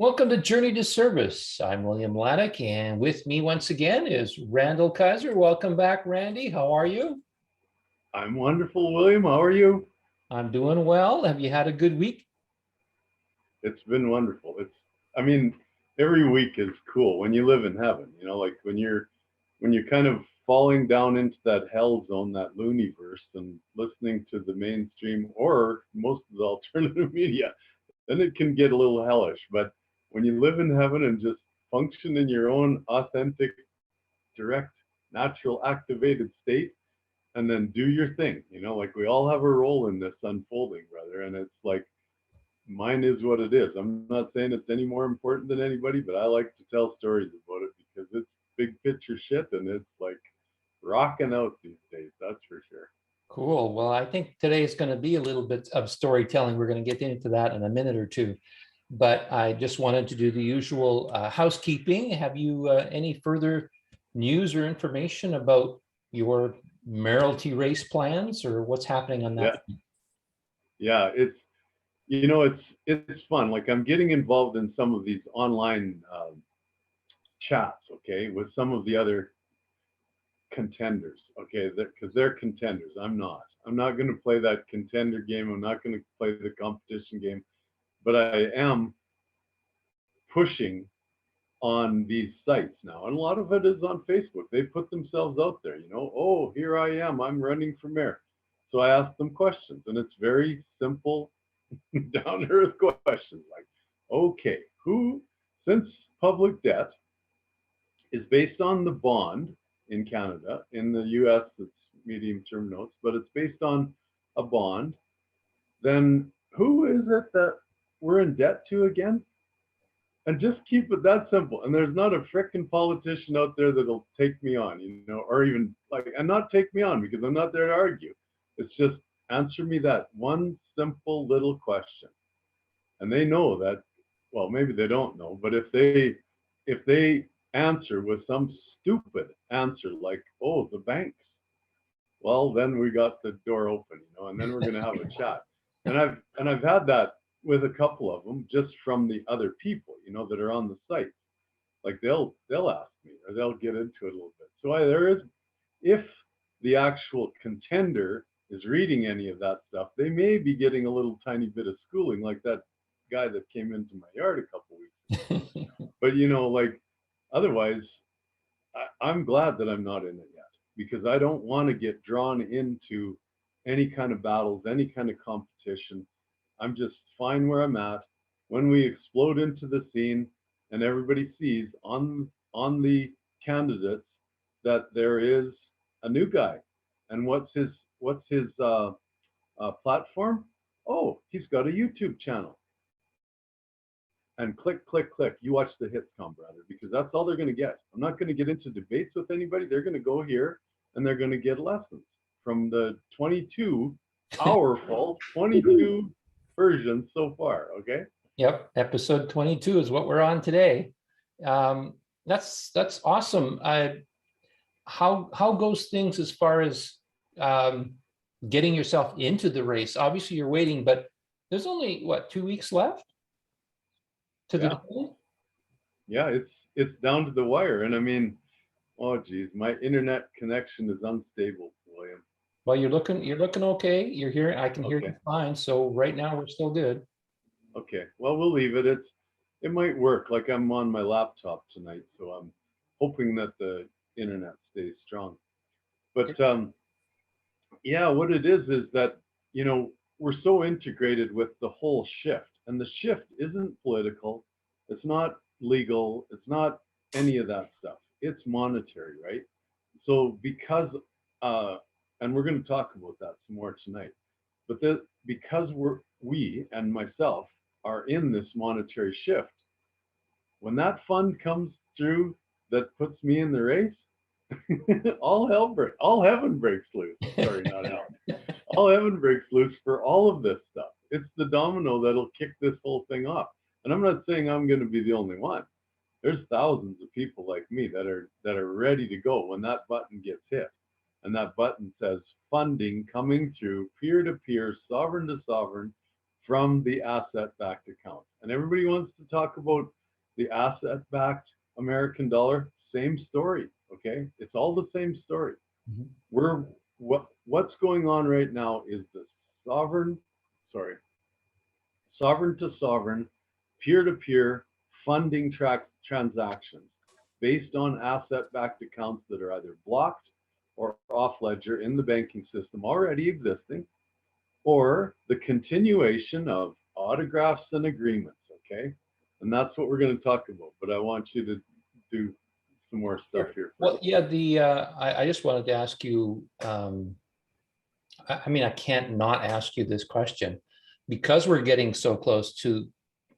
Welcome to Journey to Service. I'm William Laddick, and with me once again is Randall Kaiser. Welcome back, Randy. How are you? I'm wonderful, William. How are you? I'm doing well. Have you had a good week? It's been wonderful. Every week is cool when you live in heaven, like when you're kind of falling down into that hell zone, that looniverse, and listening to the mainstream or most of the alternative media, then it can get a little hellish. But when you live in heaven and just function in your own authentic, direct, natural, activated state, and then do your thing, like we all have a role in this unfolding, brother. And it's like mine is what it is. I'm not saying it's any more important than anybody, but I like to tell stories about it because it's big picture shit and it's like rocking out these days, that's for sure. Cool. Well, I think today is going to be a little bit of storytelling. We're going to get into that in a minute or two. But I just wanted to do the usual housekeeping. Have you any further news or information about your mayoralty race plans or what's happening on Yeah, that? yeah, it's fun. Like I'm getting involved in some of these online chats, okay, with some of the other contenders, okay, because they're contenders. I'm not going to play that contender game. I'm not going to play the competition game, but I am pushing on these sites now, and a lot of it is on Facebook. They put themselves out there, oh, here I am, I'm running for mayor. So I ask them questions, and it's very simple, down to earth questions like, okay, who, since public debt is based on the bond in Canada, in the US, it's medium term notes, but it's based on a bond, then who is it that we're in debt to again? And just keep it that simple. And there's not a frickin' politician out there that'll take me on, or even like, and not take me on because I'm not there to argue. It's just answer me that one simple little question. And they know that, well, maybe they don't know, but if they answer with some stupid answer like, oh, the banks, well, then we got the door open, and then we're gonna have a chat. And I've had that with a couple of them just from the other people, that are on the site. Like they'll ask me or they'll get into it a little bit. So there is, if the actual contender is reading any of that stuff, they may be getting a little tiny bit of schooling, like that guy that came into my yard a couple weeks ago. But like otherwise, I'm glad that I'm not in it yet because I don't want to get drawn into any kind of battles, any kind of competition. I'm just fine where I'm at. When we explode into the scene and everybody sees on the candidates that there is a new guy, and what's his platform? Oh, he's got a YouTube channel. And click, click, click. You watch the hits come, brother, because that's all they're going to get. I'm not going to get into debates with anybody. They're going to go here and they're going to get lessons from the 22 powerful 22 versions so far. Okay. Yep, episode 22 is what we're on today. That's awesome. How goes things as far as getting yourself into the race? Obviously, you're waiting, but there's only what, 2 weeks left to the Yeah. Yeah, it's down to the wire. And I mean, oh geez, my internet connection is unstable, William. Well, you're looking okay. You're here. I can hear you Okay. fine. So right now we're still good. Okay. Well, we'll leave it. It might work. Like I'm on my laptop tonight, so I'm hoping that the internet stays strong. But yeah, what it is that we're so integrated with the whole shift, and the shift isn't political, it's not legal, it's not any of that stuff. It's monetary, right? So because and we're going to talk about that some more tonight. But because we and myself are in this monetary shift, when that fund comes through that puts me in the race, all heaven breaks loose. Sorry, not hell. All heaven breaks loose for all of this stuff. It's the domino that'll kick this whole thing off. And I'm not saying I'm going to be the only one. There's thousands of people like me that are ready to go when that button gets hit. And that button says funding coming through peer to peer, sovereign to sovereign from the asset-backed account. And everybody wants to talk about the asset-backed American dollar. Same story, okay? It's all the same story. Mhm. What's going on right now is the sovereign to sovereign, peer-to-peer funding transactions based on asset-backed accounts that are either blocked or off ledger in the banking system already existing, or the continuation of autographs and agreements, okay? And that's what we're going to talk about, but I want you to do some more stuff here Well, first. yeah, I just wanted to ask you, I mean, I can't not ask you this question because we're getting so close to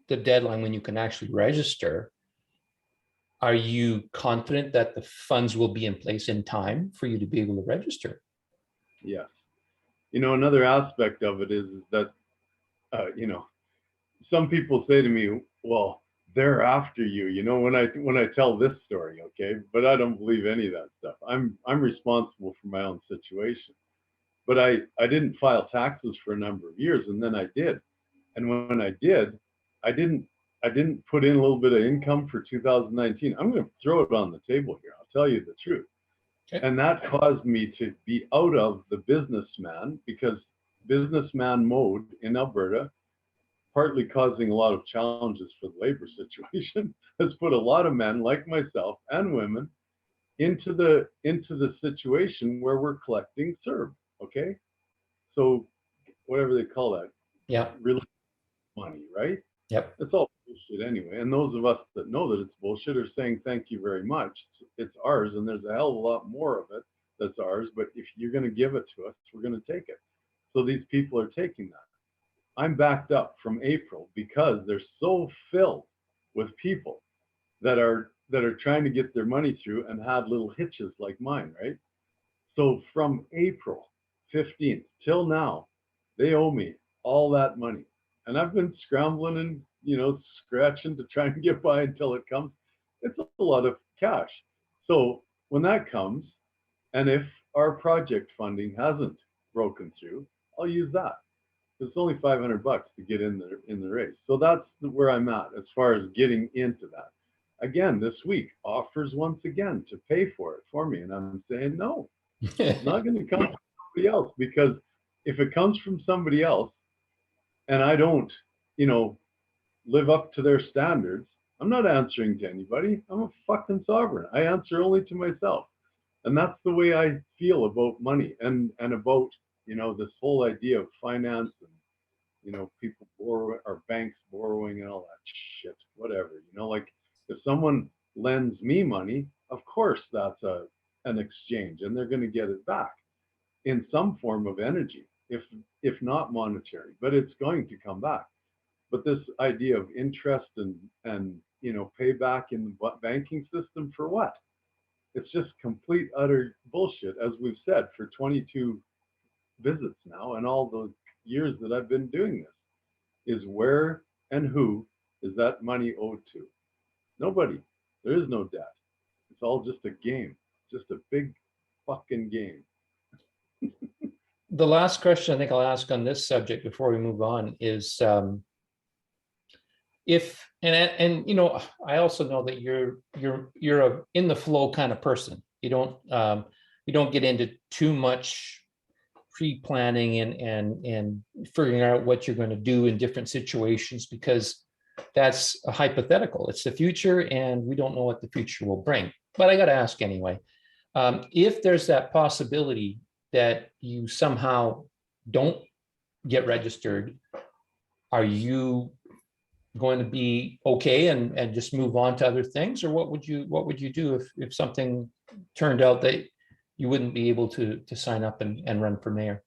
the deadline when you can actually register. Are you confident that the funds will be in place in time for you to be able to register? Yes. You know, another aspect of it is that, you know, some people say to me, well, they're after you, you know, when I tell this story, okay? But I don't believe any of that stuff. I'm responsible for my own situation. But I didn't file taxes for a number of years, and then I did. And when I did, I didn't I didn't put in a little bit of income for 2019. I'm going to throw it on the table here. I'll tell you the truth. Okay. And that caused me to be out of the businessman, because businessman mode in Alberta, partly causing a lot of challenges for the labor situation, has put a lot of men like myself and women into the situation where we're collecting CERB. Okay, so whatever they call that, Yeah. really money, right? Yep. It's all bullshit anyway. And those of us that know that it's bullshit are saying thank you very much. It's ours, and there's a hell of a lot more of it that's ours. But if you're going to give it to us, we're going to take it. So these people are taking that. I'm backed up from April because they're so filled with people that are trying to get their money through and had little hitches like mine, right? So from April 15th till now, they owe me all that money. And I've been scrambling and, you know, scratching to try and get by until it comes. It's a lot of cash. So when that comes, and if our project funding hasn't broken through, I'll use that. It's only $500 to get in the race. So that's where I'm at as far as getting into that. Again, this week offers once again to pay for it for me, and I'm saying no. It's not going to come from somebody else, because if it comes from somebody else and I don't, you know, live up to their standards, I'm not answering to anybody. I'm a fucking sovereign. I answer only to myself. And that's the way I feel about money and about, you know, this whole idea of finance and, you know, people borrow or banks borrowing and all that shit, whatever. You know, like if someone lends me money, of course that's an exchange, and they're going to get it back in some form of energy, if not monetary, but it's going to come back. But this idea of interest and you know, payback in the banking system for what? It's just complete utter bullshit, as we've said for 22 visits now, and all those years that I've been doing this, is where and who is that money owed to? Nobody. There is no debt. It's all just a game, just a big fucking game. The last question I think I'll ask on this subject before we move on is, if and you know, I also know that you're a in the flow kind of person. You don't get into too much pre-planning and figuring out what you're going to do in different situations, because that's a hypothetical. It's the future, and we don't know what the future will bring. But I got to ask anyway. If there's that possibility that you somehow don't get registered, are you going to be okay and just move on to other things, or what would you do if something turned out that you wouldn't be able to sign up and run for mayor?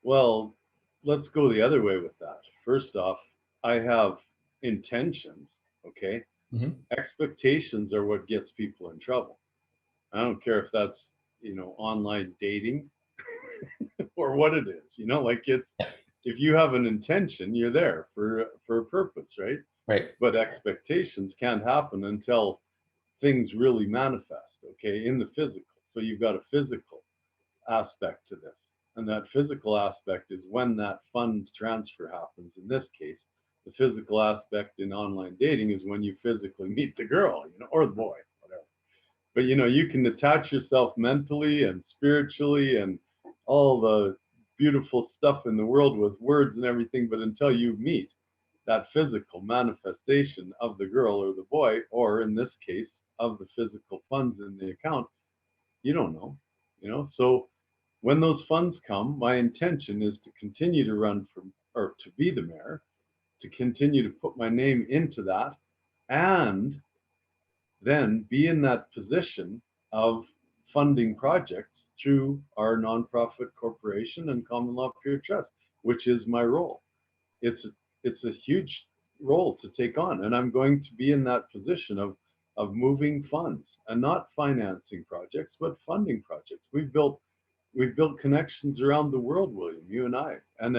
Well, let's go the other way with that. First off, I have intentions, okay? Mhm. Expectations are what gets people in trouble. I don't care if that's, you know, online dating or what it is, you know, like it's, if you have an intention, you're there for a purpose, right? Right. But expectations can't happen until things really manifest, okay, in the physical. So you've got a physical aspect to this. And that physical aspect is when that fund transfer happens. In this case, the physical aspect in online dating is when you physically meet the girl, or the boy, whatever. But you can attach yourself mentally and spiritually and all the beautiful stuff in the world with words and everything, but until you meet that physical manifestation of the girl or the boy, or in this case, of the physical funds in the account, you don't know. So when those funds come, my intention is to continue to run or to be the mayor, to continue to put my name into that, and then be in that position of funding projects through our nonprofit corporation and common law pure trust, which is my role. It's a huge role to take on, and I'm going to be in that position of moving funds and not financing projects, but funding projects. We've built connections around the world, William, you and I, and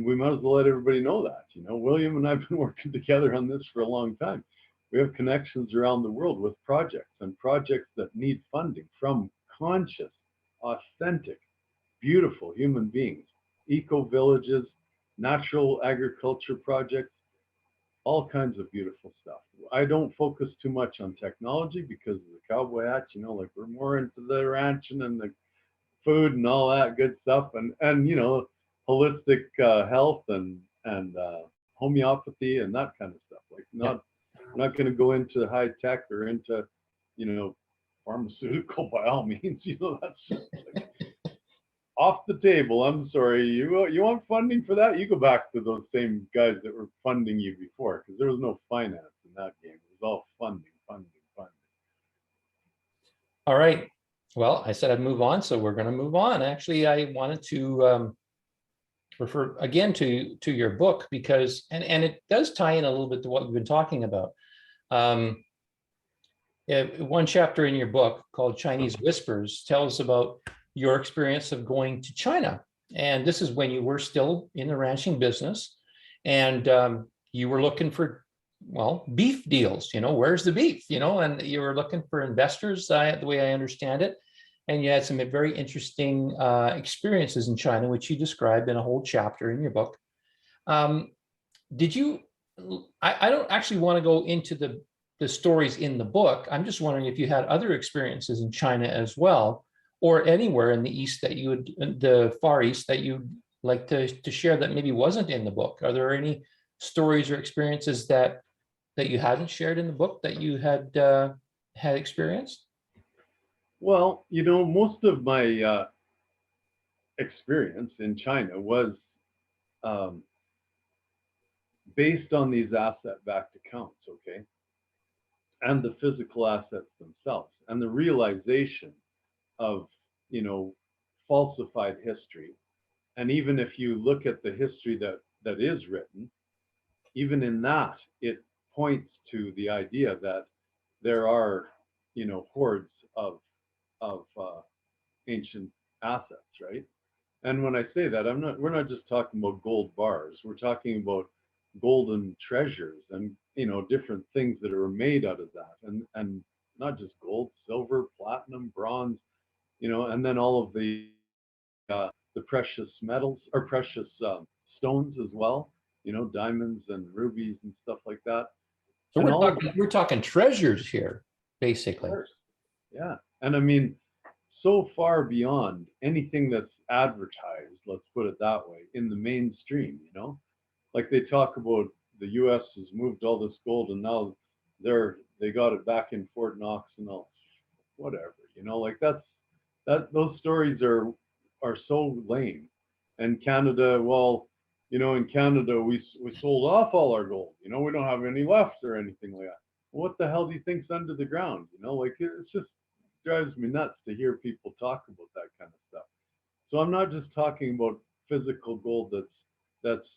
we might as well let everybody know that. William and I've been working together on this for a long time. We have connections around the world with projects that need funding from conscious, authentic, beautiful human beings, eco villages, natural agriculture projects, all kinds of beautiful stuff. I don't focus too much on technology because of the cowboy hat, like we're more into the ranching and the food and all that good stuff, and holistic health and homeopathy and that kind of stuff. Like I'm not going to go into high tech or into pharmaceutical by all means. That's just like off the table. I'm sorry. You want funding for that? You go back to those same guys that were funding you before, because there was no finance in that game. It was all funding. All right. Well, I said I'd move on, so we're going to move on. Actually, I wanted to refer again to your book because, and it does tie in a little bit to what we've been talking about. One chapter in your book called Chinese Whispers tells about your experience of going to China. And this is when you were still in the ranching business, and you were looking for, beef deals, where's the beef, and you were looking for investors, the way I understand it. And you had some very interesting experiences in China, which you described in a whole chapter in your book. Did you, I don't actually want to go into the stories in the book. I'm just wondering if you had other experiences in China as well, or anywhere in the East that you would, the Far East, that you'd like to share that maybe wasn't in the book. Are there any stories or experiences that you hadn't shared in the book that you had experienced? Well, most of my experience in China was based on these asset-backed accounts, okay, and the physical assets themselves, and the realization of falsified history. And even if you look at the history that is written, even in that, it points to the idea that there are hordes of ancient assets, right? And when I say that, we're not just talking about gold bars. We're talking about golden treasures and different things that are made out of that, and not just gold, silver, platinum, bronze, and then all of the precious metals or precious stones as well, diamonds and rubies and stuff like that. So we're talking treasures here, basically. Yeah, and I mean, so far beyond anything that's advertised, let's put it that way, in the mainstream. Like they talk about the U.S. has moved all this gold and now they got it back in Fort Knox and all, whatever. Like those stories are so lame. And Canada, well, in Canada we sold off all our gold. We don't have any left or anything like that. What the hell do you think's under the ground? Like it's just drives me nuts to hear people talk about that kind of stuff. So I'm not just talking about physical gold that's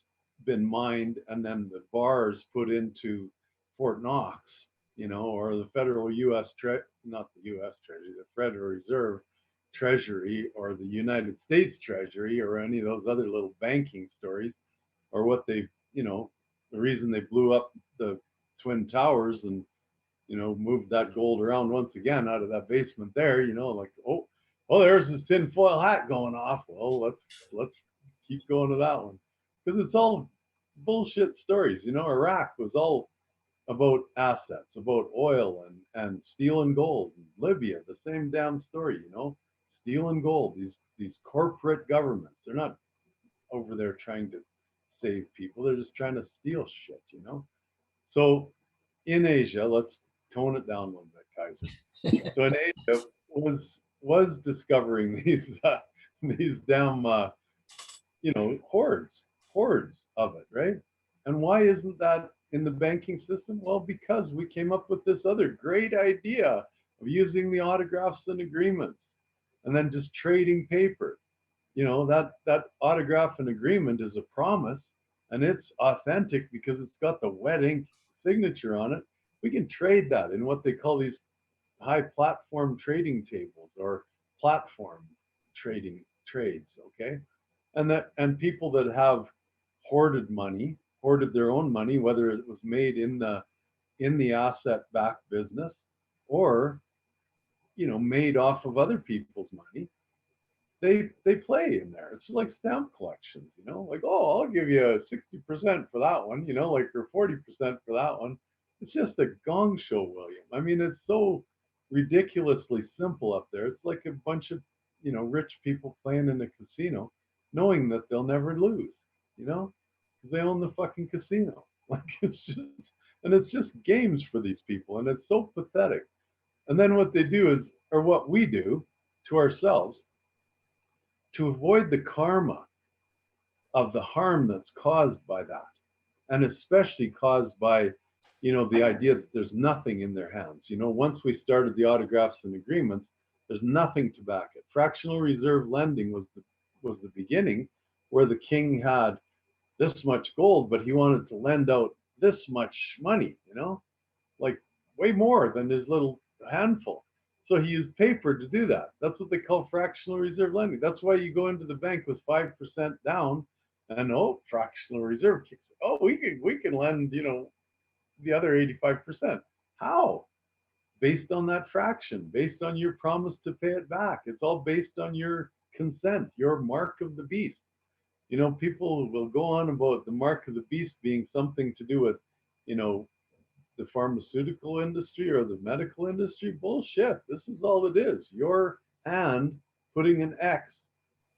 been mined and then the bars put into Fort Knox, or the federal not the U.S. Treasury, the Federal Reserve Treasury, or the United States Treasury, or any of those other little banking stories, or what they, the reason they blew up the Twin Towers and moved that gold around once again out of that basement there, like, oh, oh, there's this tinfoil hat going off. Well, let's keep going to that one because it's all bullshit stories. You know, Iraq was all about assets, about oil and steel and gold. Libya, the same damn story. You know, steel and gold. These corporate governments, they're not over there trying to save people. They're just trying to steal shit. You know. So in Asia, let's tone it down a little bit, Kaiser. So in Asia was discovering these damn hordes of it, right? And why isn't that in the banking system? Well, because we came up with this other great idea of using the autographs and agreements and then just trading paper. You know, that autograph and agreement is a promise and it's authentic because it's got the wet ink signature on it. We can trade that in what they call these high platform trading tables or platform trading trades, okay? And people that have hoarded money, hoarded their own money, whether it was made in the asset backed business or made off of other people's money, they play in there. It's like stamp collections, like, oh, I'll give you 60% for that one, like, or 40% for that one. It's just a gong show, William. I mean, it's so ridiculously simple up there. It's like a bunch of rich people playing in a casino, knowing that they'll never lose, because they own the fucking casino. Like, it's just games for these people, and it's so pathetic. And then what they do is, or what we do to ourselves, to avoid the karma of the harm that's caused by that, and especially caused by the idea that there's nothing in their hands. Once we started the autographs and agreements, there's nothing to back it. Fractional reserve lending was the beginning, where the king had this much gold, but he wanted to lend out this much money, like way more than his little handful. So he used paper to do that. That's what they call fractional reserve lending. That's why you go into the bank with 5% down, and fractional reserve kicks. Oh, we can lend, the other 85%. How? Based on that fraction, based on your promise to pay it back. It's all based on your consent, your mark of the beast. People will go on about the mark of the beast being something to do with, the pharmaceutical industry or the medical industry. Bullshit. This is all it is. Your hand putting an X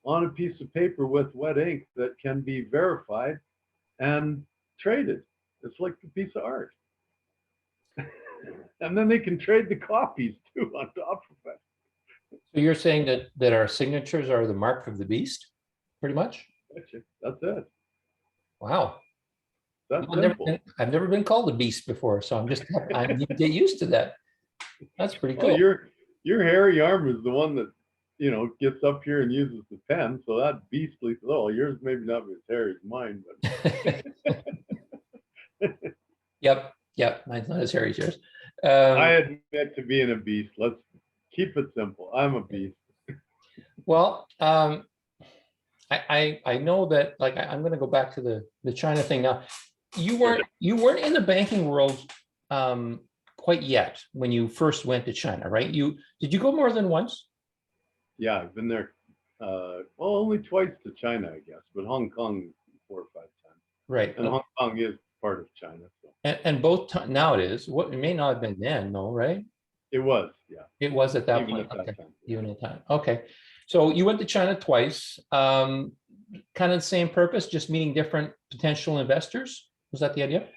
on a piece of paper with wet ink that can be verified and traded. It's like a piece of art. And then they can trade the copies too on top of it. So you're saying that our signatures are the mark of the beast, pretty much? That's it. Wow. That's simple. I've never been called a beast before, so I need to get used to that. That's pretty cool. Well, your hairy arm is the one that gets up here and uses the pen. So that beastly, yours maybe not as hairy as mine, but Yep. Mine's not as hairy as yours. I admit to being a beast. Let's keep it simple. I'm a beast. Well, I know that, like, I'm going to go back to the China thing now. You weren't in the banking world quite yet when you first went to China, right? Did you go more than once? Yeah, I've been there. Only twice to China, I guess, but Hong Kong 4 or 5 times. Right. And Hong Kong is part of China. So. And both now it is. What it may not have been then, no, right? It was, yeah. It was at that Even point. at that Okay. time. Even at that time. Okay. So you went to China twice. Kind of the same purpose, just meeting different potential investors. Was that the idea?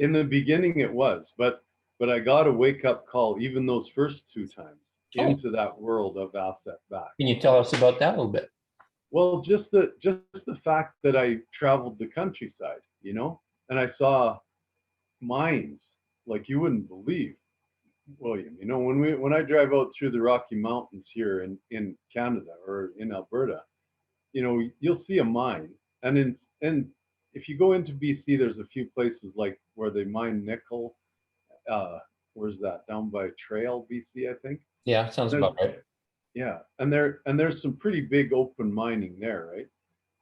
In the beginning, it was, but I got a wake up call even those first 2 times into that world of asset back. Can you tell us about that a little bit? Well, just the fact that I traveled the countryside, and I saw mines like you wouldn't believe, William. When I drive out through the Rocky Mountains here in Canada or in Alberta, you'll see a mine, and if you go into BC, there's a few places like where they mine nickel. Where's that? Down by Trail, BC, I think. Yeah, sounds about right. Yeah, and there's some pretty big open mining there, right?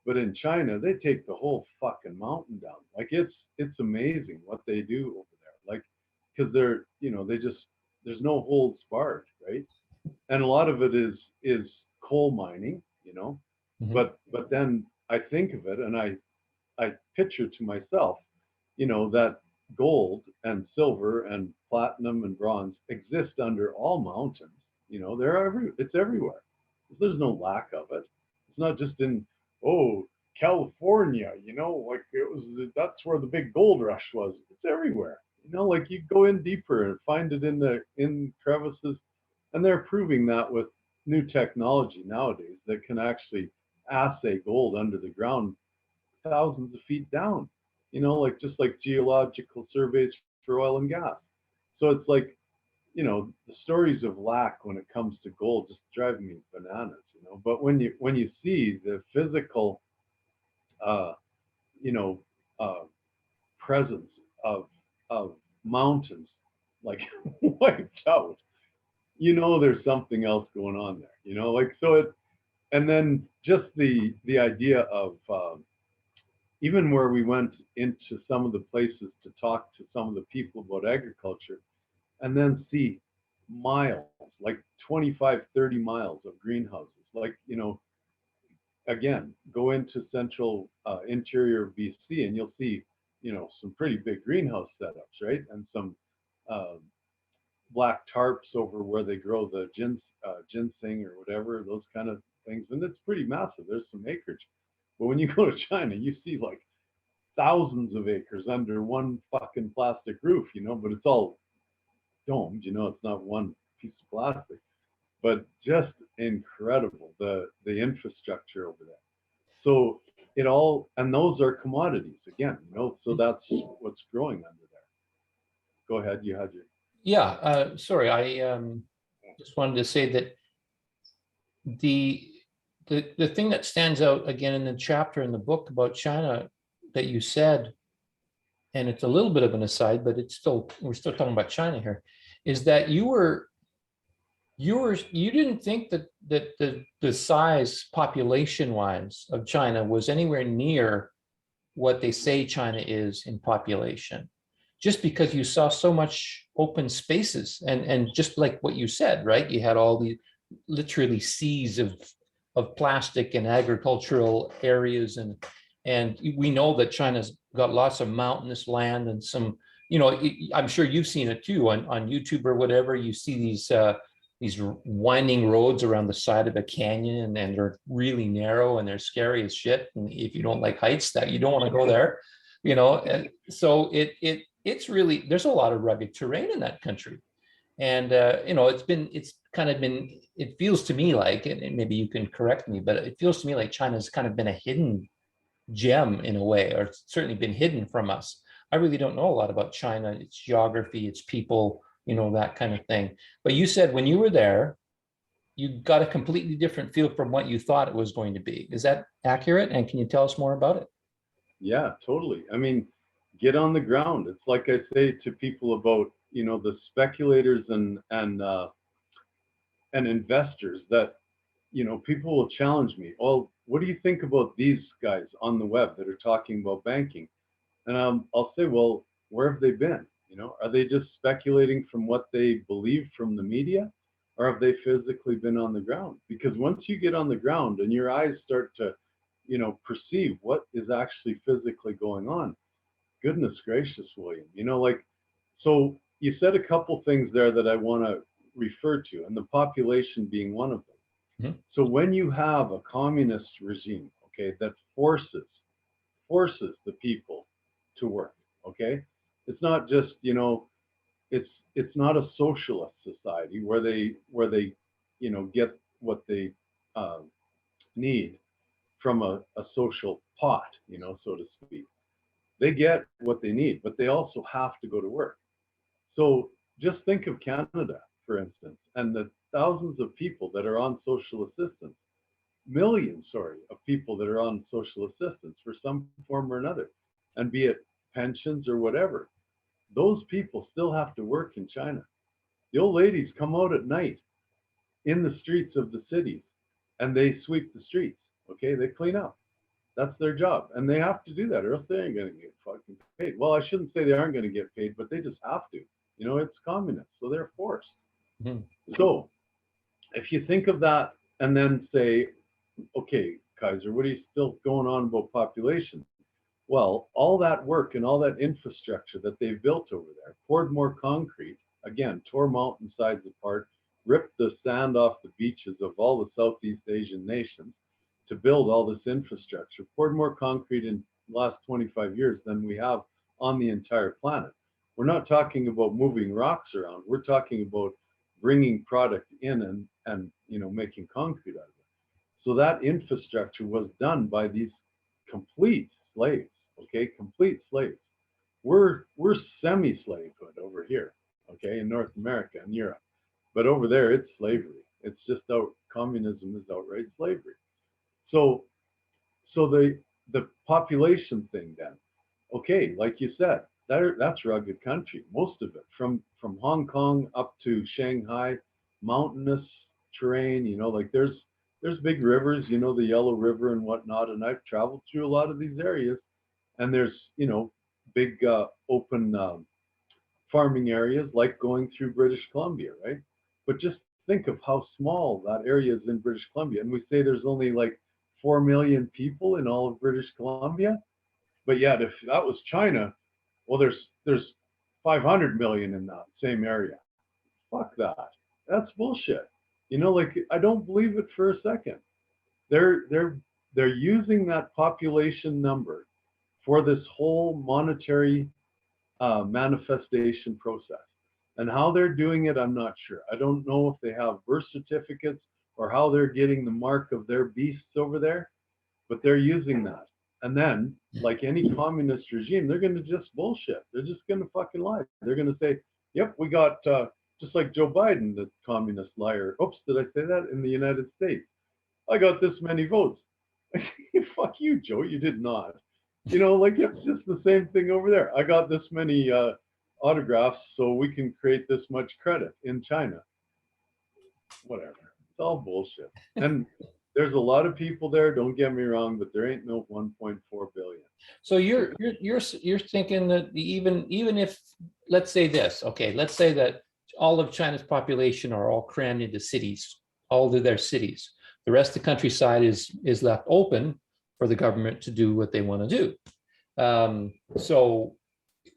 But in China, they take the whole fucking mountain down. Like it's amazing what they do over there. Like, because they're there's no holds barred, right? And a lot of it is coal mining, you know, Mhm. but then I think of it and I picture to myself, you know, that gold and silver and platinum and bronze exist under all mountains. You know, it's everywhere. There's no lack of it. It's not just in, oh, California, you know, like that's where the big gold rush was. It's everywhere. You know, like you go in deeper and find it in crevices, and they're proving that with new technology nowadays that can actually assay gold under the ground thousands of feet down, you know, like just like geological surveys for oil and gas. So it's like, you know, the stories of lack when it comes to gold just drive me bananas, you know. But when you see the physical, uh, you know, uh, presence of mountains like wiped out, you know, there's something else going on there, you know, like so it. And then just the idea of even where we went into some of the places to talk to some of the people about agriculture and then see miles, like 25, 30 miles of greenhouses. Like, you know, again, go into central interior BC and you'll see, you know, some pretty big greenhouse setups, right? And some uh, black tarps over where they grow the ginseng or whatever, those kind of things. And it's pretty massive. There's some acreage. But when you go to China, you see like thousands of acres under one fucking plastic roof, you know, but it's all domed, you know, it's not one piece of plastic, but just incredible the infrastructure over there. So it all, and those are commodities again, you know, so that's what's growing under there. Go ahead, you had your. Yeah, sorry, I just wanted to say that the the thing that stands out again in the chapter in the book about China that you said, and it's a little bit of an aside, but it's still, we're still talking about China here, is that you didn't think that the size population wise of China was anywhere near what they say China is in population, just because you saw so much open spaces and just like what you said, right? You had all the literally seas of plastic and agricultural areas, and we know that China's got lots of mountainous land and some, you know, I'm sure you've seen it too on YouTube or whatever. You see these winding roads around the side of a canyon, and they're really narrow and they're scary as shit. And if you don't like heights, that you don't want to go there, you know. And so it's really, there's a lot of rugged terrain in that country. And you know, it's kind of been, it feels to me like, and maybe you can correct me, but it feels to me like China's kind of been a hidden gem in a way, or it's certainly been hidden from us. I really don't know a lot about China, its geography, its people, you know, that kind of thing. But you said when you were there, you got a completely different feel from what you thought it was going to be. Is that accurate? And can you tell us more about it? Yeah, totally. I mean, get on the ground. It's like I say to people about, you know, the speculators and investors that, you know, people will challenge me. Well, what do you think about these guys on the web that are talking about banking? And I'll say, well, where have they been? You know, are they just speculating from what they believe from the media, or have they physically been on the ground? Because once you get on the ground and your eyes start to, you know, perceive what is actually physically going on, goodness gracious, William, you know, like, so you said a couple things there that I want to refer to, and the population being one of them. Mhm. So when you have a communist regime, okay, that forces the people to work, okay, it's not just, you know, it's not a socialist society where they you know get what they uh, need from a social pot, you know, so to speak. They get what they need, but they also have to go to work. So just think of Canada, for instance, and the thousands of people that are on social assistance, millions, sorry, of people that are on social assistance for some form or another, and be it pensions or whatever. Those people still have to work in China. The old ladies come out at night in the streets of the cities and they sweep the streets. Okay, they clean up. That's their job, and they have to do that, or else they ain't going to get fucking paid. Well, I shouldn't say they aren't going to get paid, but they just have to. You know, it's communist, so they're forced. Mhm. So if you think of that and then say, okay, Kaiser, what are you still going on about population? Well, all that work and all that infrastructure that they've built over there, poured more concrete, again, tore mountainsides apart, ripped the sand off the beaches of all the Southeast Asian nations to build all this infrastructure, poured more concrete in the last 25 years than we have on the entire planet. We're not talking about moving rocks around. We're talking about bringing product in and making concrete out of it. So that infrastructure was done by these complete slaves, okay, complete slaves. We're semi-slavehood over here, okay, in North America and Europe, but over there it's slavery. It's just communism is outright slavery. So the population thing then, okay, like you said, that's rugged country, most of it, from Hong Kong up to Shanghai, mountainous terrain, like there's big rivers, the Yellow River and whatnot, and I've traveled through a lot of these areas, and there's big open farming areas, like going through British Columbia, right? But just think of how small that area is in British Columbia, and we say there's only like 4 million people in all of British Columbia, but yet if that was China, well, there's 500 million in that same area. Fuck that. That's bullshit. Like, I don't believe it for a second. They're using that population number for this whole monetary manifestation process. And how they're doing it, I'm not sure. I don't know if they have birth certificates or how they're getting the mark of their beasts over there, but they're using that. And then, like any communist regime, they're going to just bullshit. They're just going to fucking lie. They're going to say, yep, we got, just like Joe Biden, the communist liar. Oops, did I say that? In the United States. I got this many votes. Fuck you, Joe, you did not. Like, it's just the same thing over there. I got this many autographs, so we can create this much credit in China. Whatever. It's all bullshit. And there's a lot of people there, don't get me wrong, but there ain't no 1.4 billion. So you're thinking that even if, let's say this, okay, let's say that all of China's population are all crammed into cities, all of their cities. The rest of the countryside is left open for the government to do what they want to do. So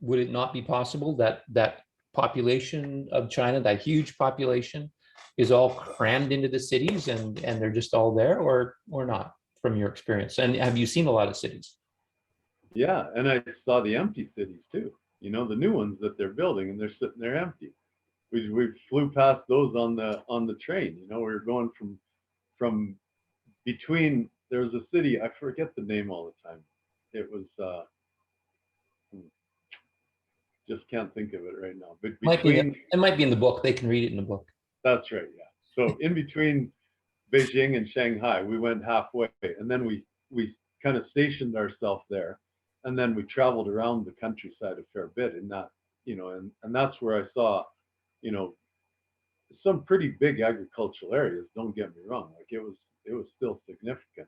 would it not be possible that that population of China, that huge population, is all crammed into the cities and they're just all there, or not, from your experience? And have you seen a lot of cities? Yeah, and I saw the empty cities too. The new ones that they're building, and they're sitting there empty. We flew past those on the train. We were going from between. There was a city, I forget the name all the time. It was just can't think of it right now. But it might be in the book. They can read it in the book. That's right, yeah. So in between Beijing and Shanghai, we went halfway, and then we kind of stationed ourselves there, and then we traveled around the countryside a fair bit in that, and that's where I saw, some pretty big agricultural areas. Don't get me wrong, like it was still significant,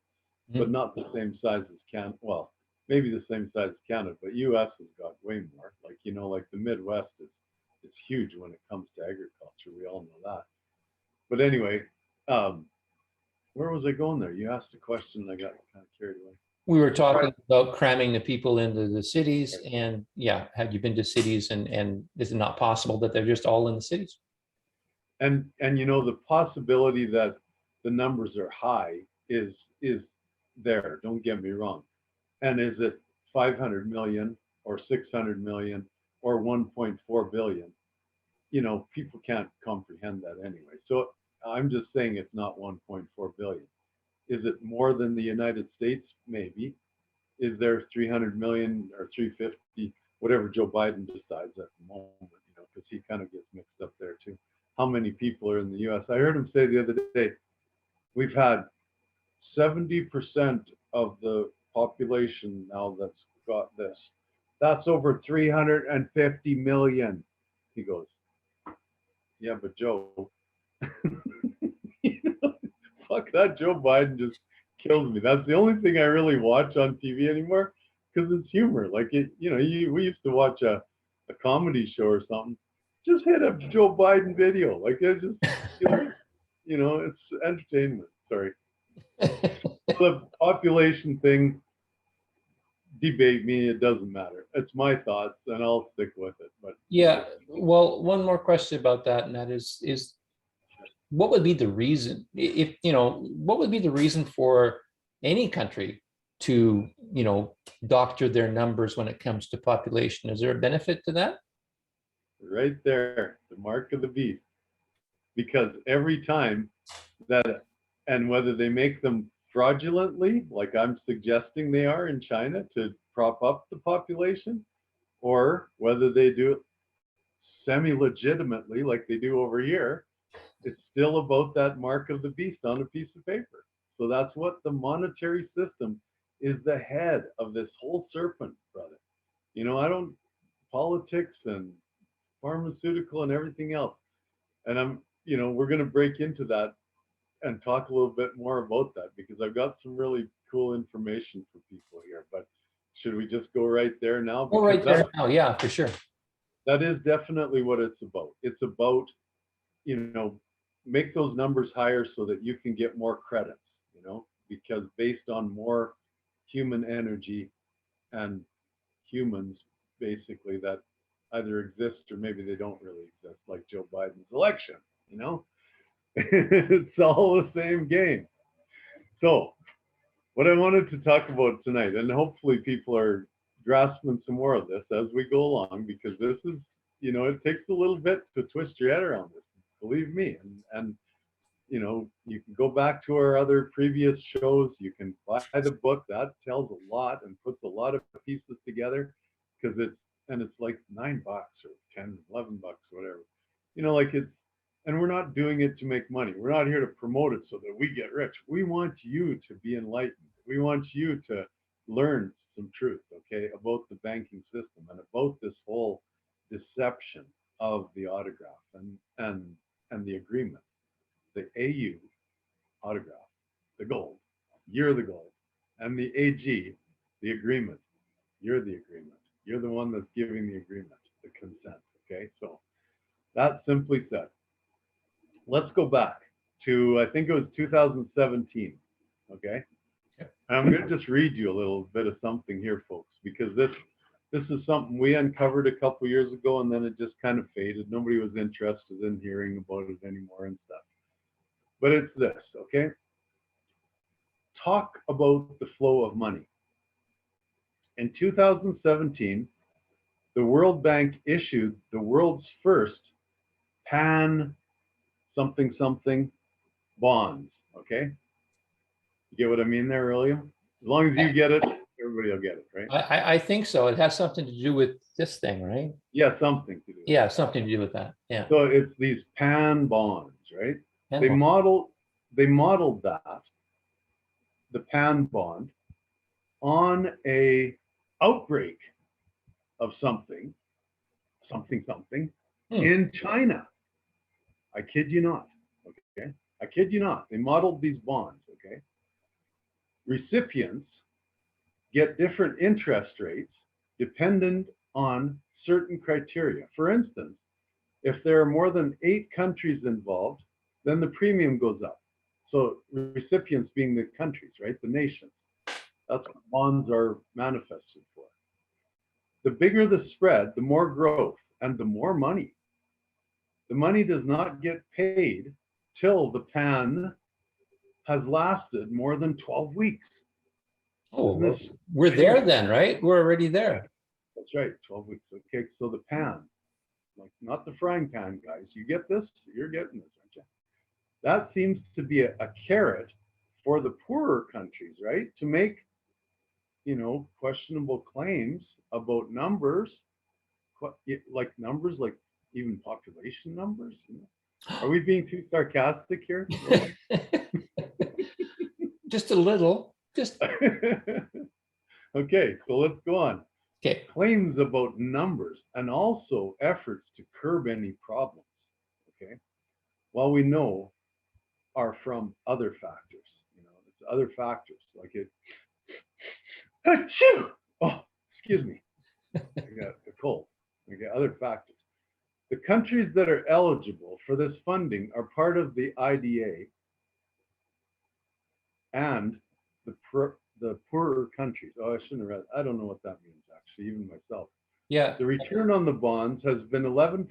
but not the same size as Canada. Well, maybe the same size as Canada, but U.S. has got way more. Like like the Midwest it's huge when it comes to agriculture. We all know that. But anyway, where was I going there? You asked a question and I got kind of carried away. We were talking about cramming the people into the cities, and yeah, have you been to cities, and is it not possible that they're just all in the cities? And the possibility that the numbers are high is there. Don't get me wrong. And is it 500 million or 600 million or 1.4 billion? People can't comprehend that anyway. So I'm just saying it's not 1.4 billion. Is it more than the United States? Maybe. Is there 300 million or 350, whatever Joe Biden decides at the moment, because he kind of gets mixed up there too. How many people are in the US? I heard him say the other day, we've had 70% of the population now that's got this. That's over 350 million. He goes, yeah, but Joe, fuck that. Joe Biden just kills me. That's the only thing I really watch on TV anymore, because it's humor. Like we used to watch a comedy show or something. Just hit a Joe Biden video. Like it's just, it's entertainment. Sorry. The population thing, debate me, it doesn't matter. It's my thoughts and I'll stick with it. But Yeah, well, one more question about that, and that is what would be the reason, if, what would be the reason for any country to, doctor their numbers when it comes to population? Is there a benefit to that? right there, the mark of the beast. Because every time that, and whether they make them fraudulently, like I'm suggesting they are in China to prop up the population, or whether they do it semi-legitimately like they do over here, it's still about that mark of the beast on a piece of paper. So that's what the monetary system is, the head of this whole serpent, brother. I don't, politics and pharmaceutical and everything else. And we're going to break into that and talk a little bit more about that, because I've got some really cool information for people here. But should we just go right there now? Well, right there now, yeah, for sure. That is definitely what it's about. It's about, make those numbers higher so that you can get more credits, because based on more human energy and humans basically that either exist or maybe they don't really exist, like Joe Biden's election, it's all the same game. So what I wanted to talk about tonight, and hopefully people are grasping some more of this as we go along, because this is, it takes a little bit to twist your head around this, believe me. And you can go back to our other previous shows. You can buy the book. That tells a lot and puts a lot of pieces together, because it's like $9 or 10, $11, whatever. And we're not doing it to make money. We're not here to promote it so that we get rich. We want you to be enlightened. We want you to learn some truth, okay, about the banking system and about this whole deception of the autograph and the agreement. The AU autograph, the gold, you're the gold, and the AG, the agreement, you're the agreement. You're the one that's giving the agreement, the consent, okay? So that simply said, let's go back to, I think it was 2017, okay? And I'm going to just read you a little bit of something here, folks, because this is something we uncovered a couple years ago, and then it just kind of faded. Nobody was interested in hearing about it anymore and stuff. But it's this, okay? Talk about the flow of money. In 2017, the World Bank issued the world's first pan something something bonds, okay? You get what I mean there, William? As long as you get it, everybody will get it, right? I think so. It has something to do with this thing, right? Yeah, something to do. Yeah, something to do with that. Yeah. So it's these pan bonds, right? They modeled that, the pan bond, on a outbreak of something in China. I kid you not. Okay. I kid you not. They modeled these bonds. Okay. Recipients get different interest rates dependent on certain criteria. For instance, if there are more than 8 countries involved, then the premium goes up. So recipients being the countries, right? The nations. That's what bonds are manifested for. The bigger the spread, the more growth and the more money. The money does not get paid till the pan has lasted more than 12 weeks. Oh, we're there then, right? We're already there. That's right, 12 weeks. Okay, so the pan, like not the frying pan, guys. You get this? You're getting this, aren't you? That seems to be a carrot for the poorer countries, right? To make, questionable claims about numbers, like even population numbers. Are we being too sarcastic here? Just a little. Just okay, so let's go on. Okay. Claims about numbers and also efforts to curb any problems. Okay, while we know are from other factors. It's other factors like it. Oh, excuse me. I got a cold. Okay, other factors. The countries that are eligible for this funding are part of the IDA, and the poorer countries. Oh, I shouldn't have read. I don't know what that means actually, even myself. Yeah. The return on the bonds has been 11%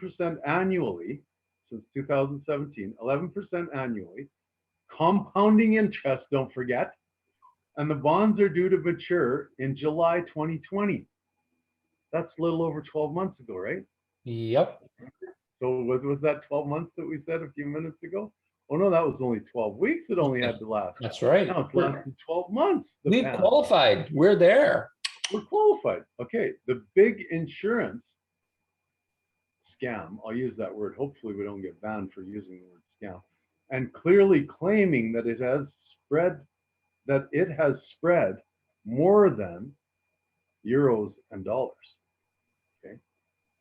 annually since 2017, 11% annually, compounding interest, don't forget, and the bonds are due to mature in July 2020. That's a little over 12 months ago, right? Yep. So was that 12 months that we said a few minutes ago? Oh no, that was only 12 weeks it only had to last. That's right. Now it's lasted 12 months. We've qualified. We're there. We're qualified. Okay, the big insurance scam, I'll use that word, hopefully we don't get banned for using the word scam, and clearly claiming that it has spread more than euros and dollars. Okay,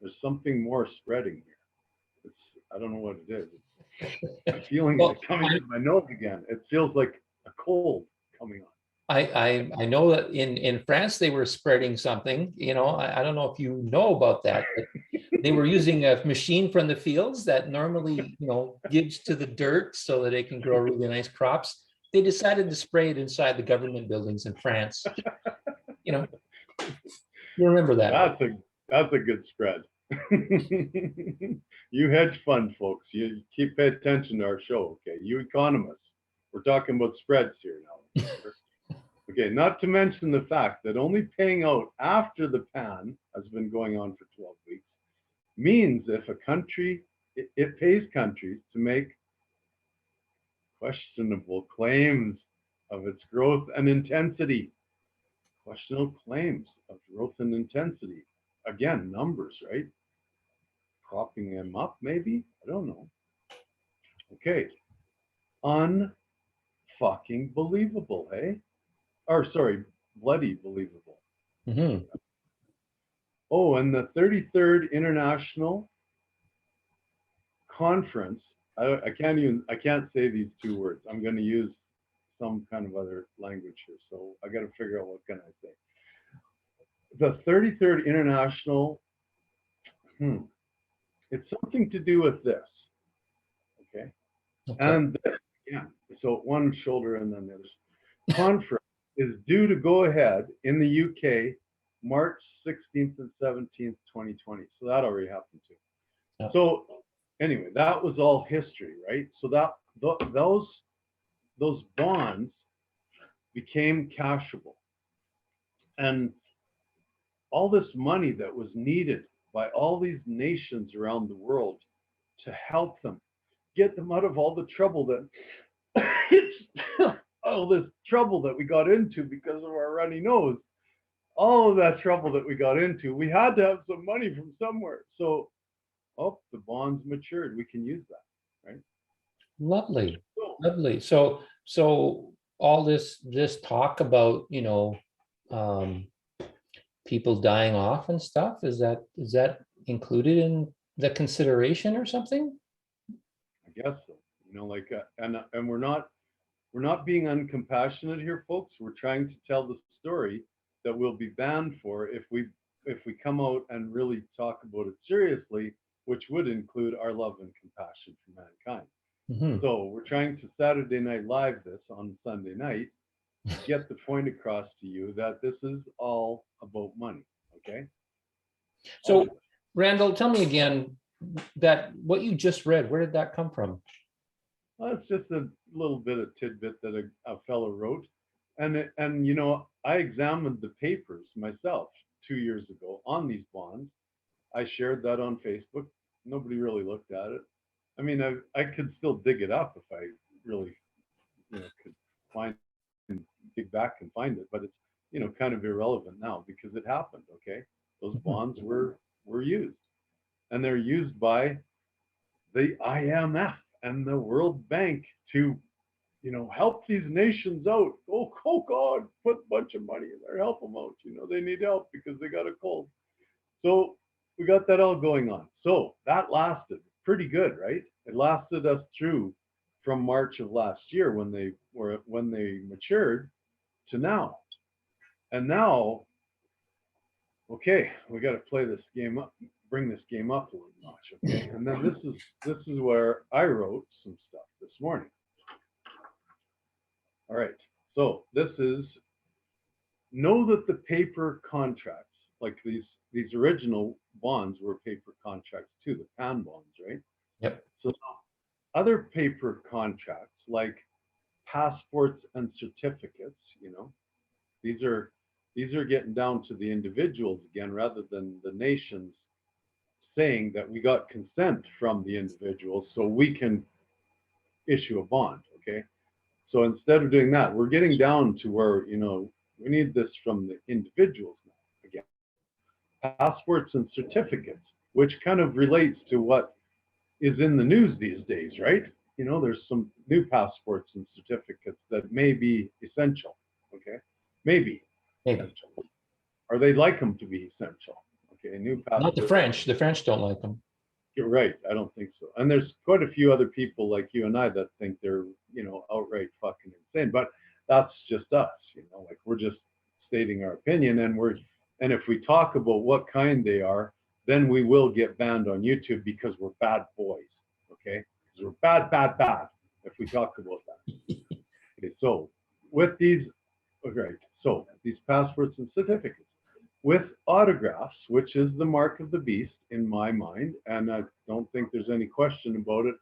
there's something more spreading here. I don't know what it is. I'm feeling it coming in my nose again. It feels like a cold coming on. I know that in France they were spreading something, I don't know if you know about that, but they were using a machine from the fields that normally, gives to the dirt so that it can grow really nice crops. They decided to spray it inside the government buildings in France. You remember that. That's a good spread. You hedge fund folks, you pay attention to our show, okay? You economists, we're talking about spreads here now. Okay, not to mention the fact that only paying out after the pan has been going on for 12 weeks means if a country, it pays countries to make questionable claims of its growth and intensity. Questionable claims of growth and intensity. Again, numbers, right? Propping them up, maybe? I don't know. Okay. Unfucking believable, hey? Or sorry, bloody believable. Mm-hmm. Oh, and the 33rd International Conference, I can't say these two words. I'm going to use some kind of other language here. So I got to figure out what can I say. The 33rd International, it's something to do with this. Okay. And this, yeah, so one shoulder and then the other. Conference is due to go ahead in the UK March 16th and 17th, 2020. So that already happened too. Yeah. So anyway, that was all history, right? So those bonds became cashable. And all this money that was needed by all these nations around the world to help them get them out of all the trouble that all this trouble that we got into because of our runny nose, all of that trouble that we got into, we had to have some money from somewhere. So, the bonds matured. We can use that, right? Lovely, lovely. So all this talk about, people dying off and stuff, is that included in the consideration or something? I guess so. And we're not being uncompassionate here, folks. We're trying to tell the story that we'll be banned for if we come out and really talk about it seriously, which would include our love and compassion for mankind. Mm-hmm. So we're trying to Saturday Night Live this on Sunday night, get the point across to you that this is all about money, okay? So, Randall, tell me again, that what you just read, where did that come from? Well, it's just a little bit of tidbit that a fellow wrote. And I examined the papers myself 2 years ago on these bonds. I shared that on Facebook. Nobody really looked at it. I mean, I could still dig it up if I really, could dig back and find it, but it's, kind of irrelevant now because it happened, okay? Those bonds were used. And they're used by the IMF and the World Bank to, help these nations out. Oh God, put a bunch of money in there, help them out. They need help because they got a cold. So we got that all going on. So that lasted pretty good, right? It lasted us through from March of last year when they matured to now. And now, okay, we got to play this game up, bring this game up a little notch, okay? And then this is where I wrote some stuff this morning. All right, So this is, know that the paper contracts, like these original bonds were paper contracts too, the pan bonds, right? Yep. So other paper contracts like passports and certificates, these are getting down to the individuals again rather than the nations saying that we got consent from the individuals so we can issue a bond. Okay. So instead of doing that, we're getting down to where, we need this from the individuals now again. Passports and certificates, which kind of relates to what is in the news these days, right? There's some new passports and certificates that may be essential. Okay. Maybe Maybe. essential. Or they'd like them to be essential. Okay. New passports. Not the French. The French don't like them. You're right. I don't think so. And there's quite a few other people like you and I that think they're, outright fucking insane. But that's just us, like we're just stating our opinion. And if we talk about what kind they are, then we will get banned on YouTube because we're bad boys. Okay. Because we're bad, bad, bad if we talk about that. Okay. So with these, okay. So these passports and certificates, with autographs, which is the mark of the beast in my mind, and I don't think there's any question about it,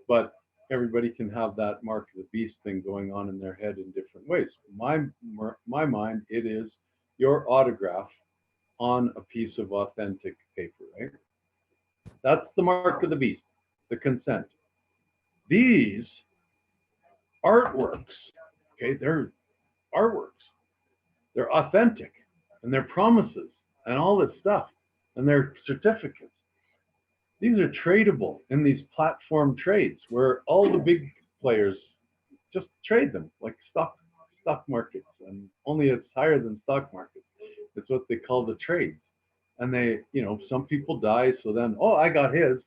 but everybody can have that mark of the beast thing going on in their head in different ways. My mind, it is your autograph on a piece of authentic paper, right? That's the mark of the beast, the consent. These artworks, okay, they're artworks. They're authentic. And their promises and all this stuff and their certificates. These are tradable in these platform trades where all the big players just trade them like stock markets, and only it's higher than stock markets. It's what they call the trades. And they, some people die, so then, oh, I got his.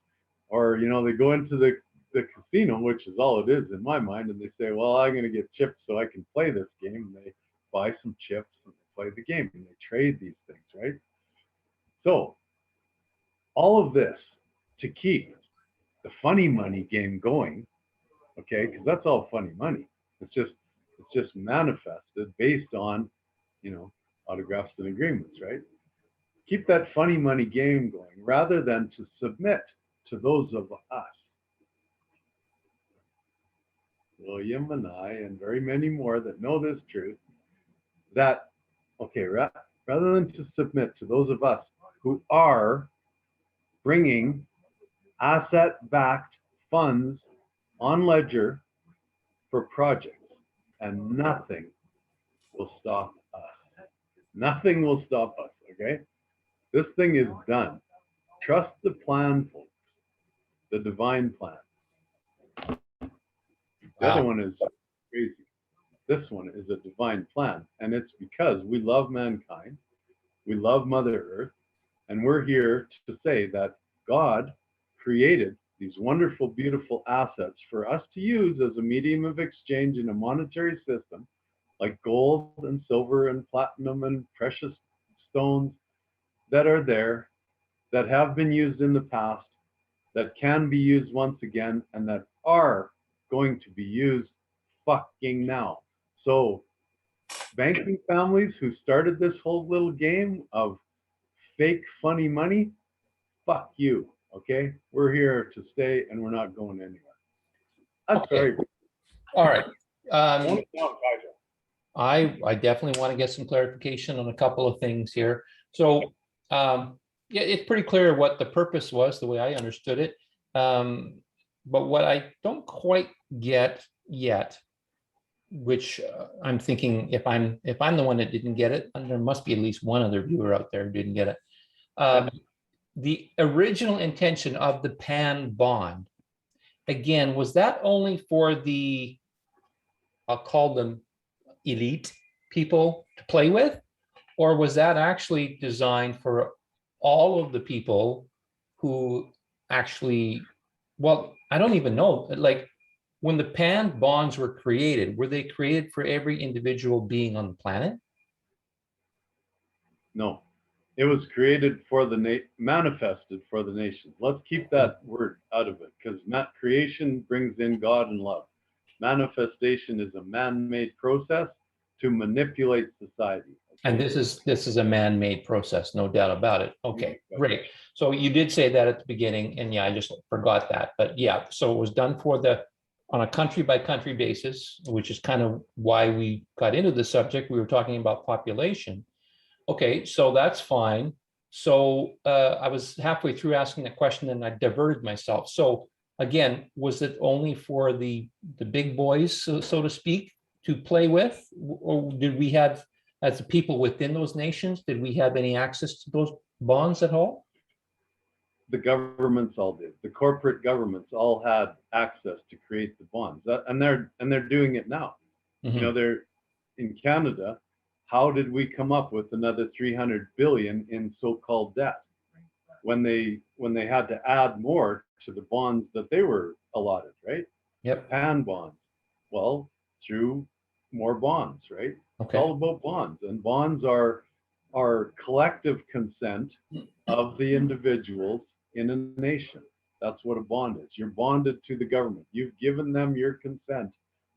Or, they go into the casino, which is all it is in my mind, and they say, well, I'm going to get chips so I can play this game. And they buy some chips and play the game, and they trade these things, right? So all of this to keep the funny money game going, okay, because that's all funny money. It's just manifested based on, autographs and agreements, right? Keep that funny money game going rather than to submit to those of us, William and I, and very many more that know this truth, that, okay, rather than to submit to those of us who are bringing asset-backed funds on ledger for projects, and nothing will stop us. Nothing will stop us, okay? This thing is done. Trust the plan, folks, the divine plan. The other one is crazy. This one is a divine plan, and it's because we love mankind, we love Mother Earth, and we're here to say that God created these wonderful, beautiful assets for us to use as a medium of exchange in a monetary system, like gold and silver and platinum and precious stones that are there, that have been used in the past, that can be used once again, and that are going to be used fucking now. So banking families who started this whole little game of fake funny money, fuck you, okay? We're here to stay and we're not going anywhere. That's Okay. very All right. I definitely want to get some clarification on a couple of things here. So yeah, it's pretty clear what the purpose was, the way I understood it. But what I don't quite get yet, which I'm thinking if I'm the one that didn't get it, and there must be at least one other viewer out there who didn't get it. The original intention of the PAN bond, again, was that only for the, I'll call them elite people to play with? Or was that actually designed for all of the people who actually, well, I don't even know, like when the PAN bonds were created, were they created for every individual being on the planet? No, it was created for the manifested for the nations. Let's keep that word out of it, because creation brings in God and love. Manifestation is a man-made process, to manipulate society. And this is a man-made process, no doubt about it. Okay, great. So you did say that at the beginning, and yeah, I just forgot that. But yeah, so it was done on a country by country basis, which is kind of why we got into the subject. We were talking about population. Okay, so that's fine. So I was halfway through asking the question and I diverted myself. So again, was it only for the big boys, so to speak, to play with? Or did we have, as the people within those nations, did we have any access to those bonds at all? The governments all did. The corporate governments all had access to create the bonds, and they're doing it now. You know, they're in Canada. How did we come up with another 300 billion in so-called debt when they had to add more to the bonds that they were allotted, right? Yep. PAN bonds. Well, through more bonds, right? Okay. It's all about bonds, and bonds are collective consent of the individuals in a nation. That's what a bond is. You're bonded to the government. You've given them your consent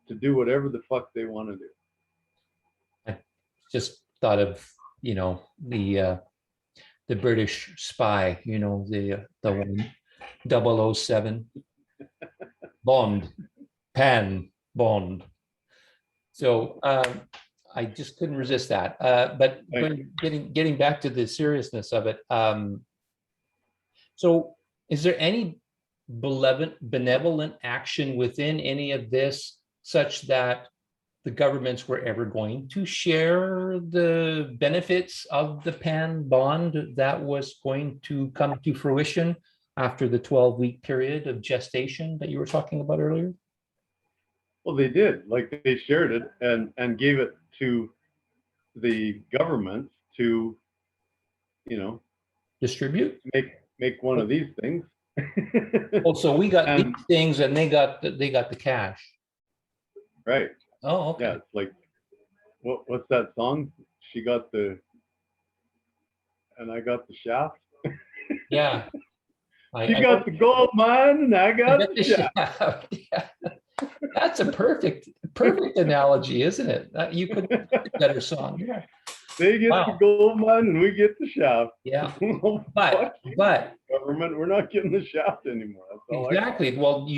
to do whatever the fuck they want to do. I just thought of, you know, the British spy, you know, the one 007 Bond, Pan Bond. So I just couldn't resist that. But getting back to the seriousness of it. So is there any benevolent action within any of this such that the governments were ever going to share the benefits of the PAN bond that was going to come to fruition after the 12-week period of gestation that you were talking about earlier? Well, they did. Like, they shared it and gave it to the governments to, you know, distribute, make one of these things. Oh, so we got these things and they got the cash. Right. Oh, okay. Yeah, it's like, what's that song? She got the, and I got the shaft. Yeah. She got the gold mine and I got the shaft. Yeah. That's a perfect analogy, isn't it? You couldn't get a better song. Yeah. They get the gold mine and we get the shaft. Yeah. Well, but government, we're not getting the shaft anymore. That's all exactly. Well,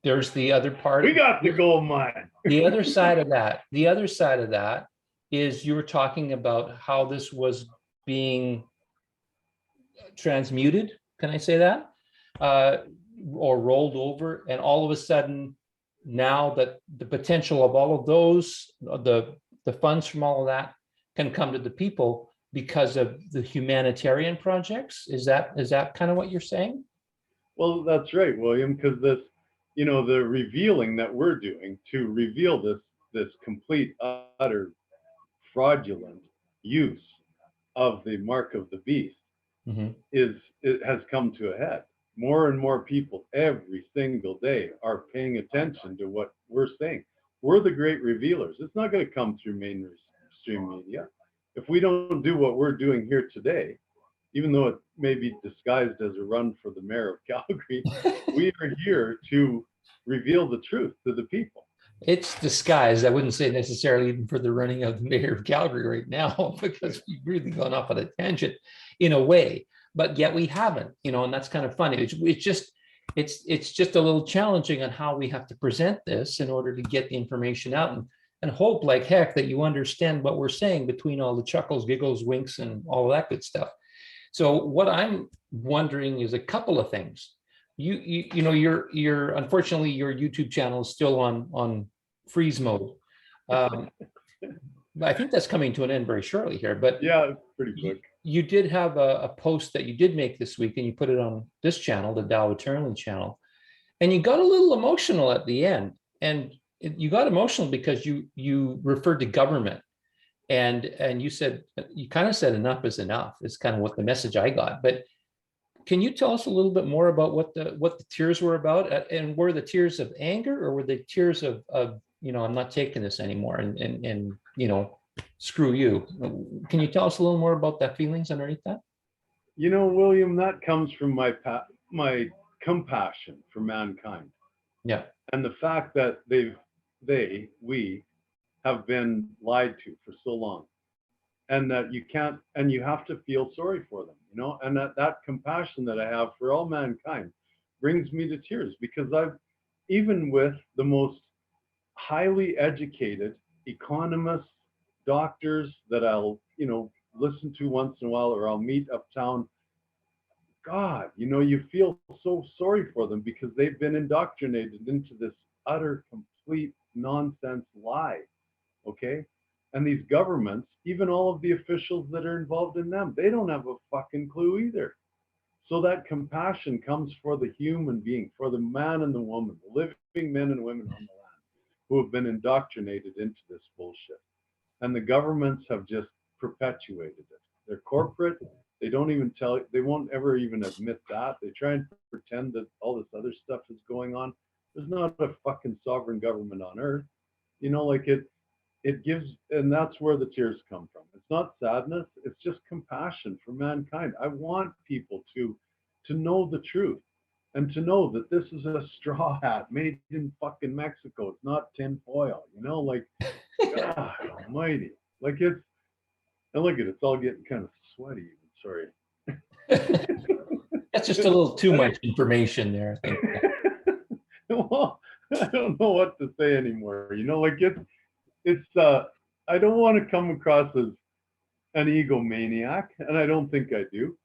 there's the other part. We got the gold mine. The other side of that is you were talking about how this was being transmuted. Can I say that? Or rolled over, and all of a sudden, now that the potential of all of those, the funds from all of that can come to the people because of the humanitarian projects. Is that kind of what you're saying? Well, that's right, William, because this, you know, the revealing that we're doing to reveal this complete, utter fraudulent use of the mark of the beast it has come to a head. More and more people every single day are paying attention to what we're saying. We're the great revealers. It's not going to come through mainstream media. If we don't do what we're doing here today, even though it may be disguised as a run for the mayor of Calgary, we are here to reveal the truth to the people. It's disguised. I wouldn't say necessarily even for the running of the mayor of Calgary right now, because we've really gone off on a tangent in a way, but yet we haven't, you know, and that's kind of funny. It's just a little challenging on how we have to present this in order to get the information out and hope like heck that you understand what we're saying between all the chuckles, giggles, winks, and all of that good stuff. So what I'm wondering is a couple of things. You know, you're unfortunately your YouTube channel is still on freeze mode. I think that's coming to an end very shortly here, but yeah, it's pretty quick. You did have a post that you did make this week, and you put it on this channel, the Dow Eternally channel, and you got a little emotional at the end. And you got emotional because you referred to government, and you said, you kind of said enough is enough. Is kind of what the message I got. But can you tell us a little bit more about what the tears were about, and were the tears of anger, or were the tears of you know, I'm not taking this anymore, and you know, screw you? Can you tell us a little more about that feelings underneath that? You know, William, that comes from my compassion for mankind. Yeah. And the fact that we have been lied to for so long, and that you can't, and you have to feel sorry for them, you know, and that compassion that I have for all mankind brings me to tears, because I've, even with the most highly educated economists, doctors that I'll, you know, listen to once in a while, or I'll meet uptown, God, you know, you feel so sorry for them because they've been indoctrinated into this utter, complete nonsense lie. Okay. And these governments, even all of the officials that are involved in them, they don't have a fucking clue either. So that compassion comes for the human being, for the man and the woman, the living men and women on the land who have been indoctrinated into this bullshit. And the governments have just perpetuated it. They're corporate. They don't even tell, they won't ever even admit that. They try and pretend that all this other stuff is going on. There's not a fucking sovereign government on earth. You know, like it gives, and that's where the tears come from. It's not sadness, it's just compassion for mankind. I want people to know the truth, and to know that this is a straw hat made in fucking Mexico. It's not tin foil, you know, like, God almighty. Like, it's, and look at it, it's all getting kind of sweaty even. Sorry. That's just a little too much information there, I think. Well, I don't know what to say anymore. You know, like it's I don't want to come across as an egomaniac, and I don't think I do.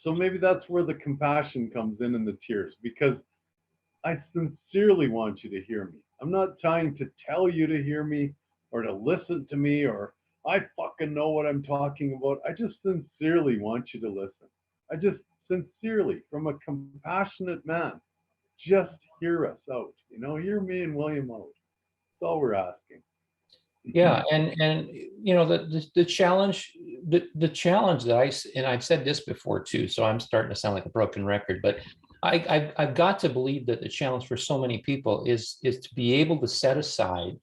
So maybe that's where the compassion comes in and the tears, because I sincerely want you to hear me. I'm not trying to tell you to hear me or to listen to me, or I fucking know what I'm talking about. I just sincerely want you to listen. I just sincerely, from a compassionate man, just hear us out. You know, hear me and William out. That's all we're asking. Yeah, and you know the challenge, the challenge that and I've said this before too, so I'm starting to sound like a broken record, but I've got to believe that the challenge for so many people is to be able to set aside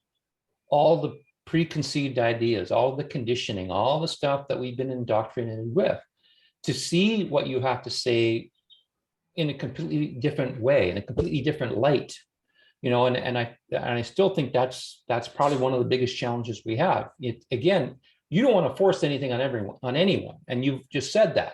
all the preconceived ideas, all the conditioning, all the stuff that we've been indoctrinated with, to see what you have to say in a completely different way, in a completely different light. You know, and I still think that's probably one of the biggest challenges we have. Again, you don't want to force anything on anyone, and you've just said that.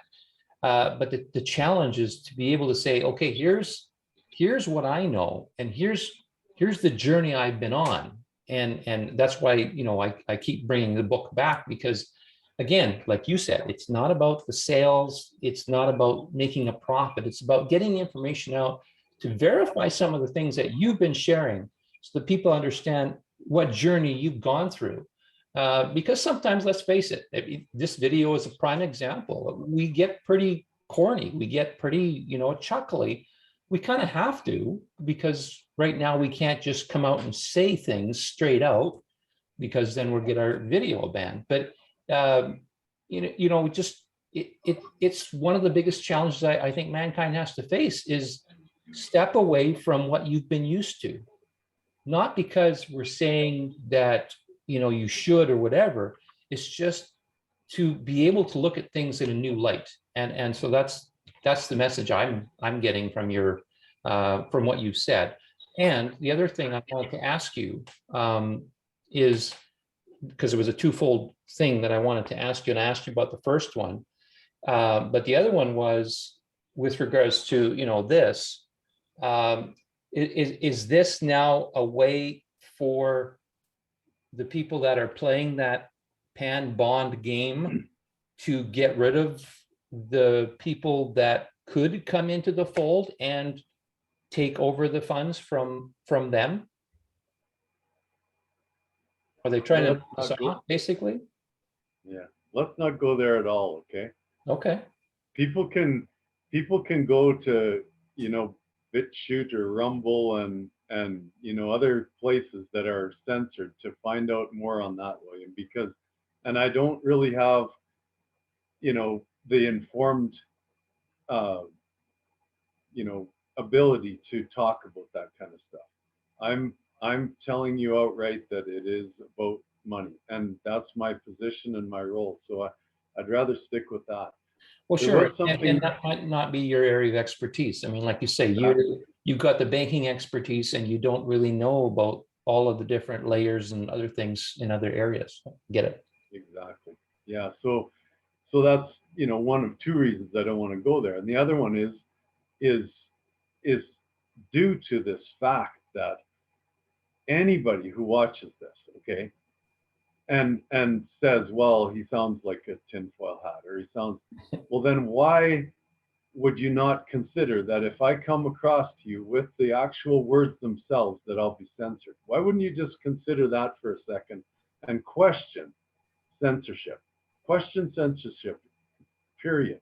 But the challenge is to be able to say, okay, here's what I know, and here's the journey I've been on, and that's why, you know, I keep bringing the book back, because again, like you said, it's not about the sales, it's not about making a profit, it's about getting the information out to verify some of the things that you've been sharing, so that people understand what journey you've gone through. Because sometimes, let's face it, this video is a prime example. We get pretty corny, we get pretty, you know, chuckly. We kind of have to, because right now we can't just come out and say things straight out, because then we'll get our video banned. But just it's one of the biggest challenges I think mankind has to face, is step away from what you've been used to. Not because we're saying that, you know, you should or whatever. It's just to be able to look at things in a new light. And so that's the message I'm getting from your from what you've said. And the other thing I wanted to ask you is, because it was a twofold thing that I wanted to ask you, and I asked you about the first one, but the other one was with regards to, you know, this. Is this now a way for the people that are playing that pan bond game to get rid of the people that could come into the fold and take over the funds from them? Are they trying to stop, basically? Yeah, let's not go there at all. Okay. Okay. People can go to, you know, BitChute or Rumble and you know, other places that are censored to find out more on that, William, because, and I don't really have, you know, the informed you know, ability to talk about that kind of stuff. I'm telling you outright that it is about money, and that's my position and my role. So I'd rather stick with that. Well, sure, and that might not be your area of expertise. I mean, like you say, you've got the banking expertise, and you don't really know about all of the different layers and other things in other areas. Get it? Exactly. Yeah. So that's, one of two reasons I don't want to go there. And the other one is is due to this fact that anybody who watches this, okay, and says, well, he sounds like a tinfoil hat, or he sounds, well, then why would you not consider that if I come across to you with the actual words themselves that I'll be censored? Why wouldn't you just consider that for a second and question censorship? Question censorship, period.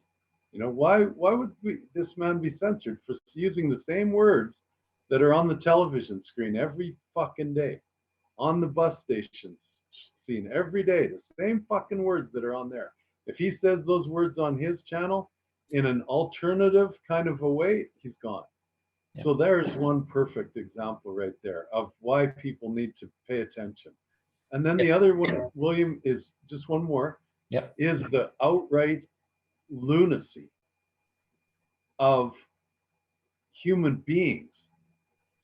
Why would this man be censored for using the same words that are on the television screen every fucking day, on the bus stations scene every day, the same fucking words that are on there? If he says those words on his channel in an alternative kind of a way, he's gone. Yeah. So there's one perfect example right there of why people need to pay attention. And then the other one, William, is just one more, is the outright lunacy of human beings,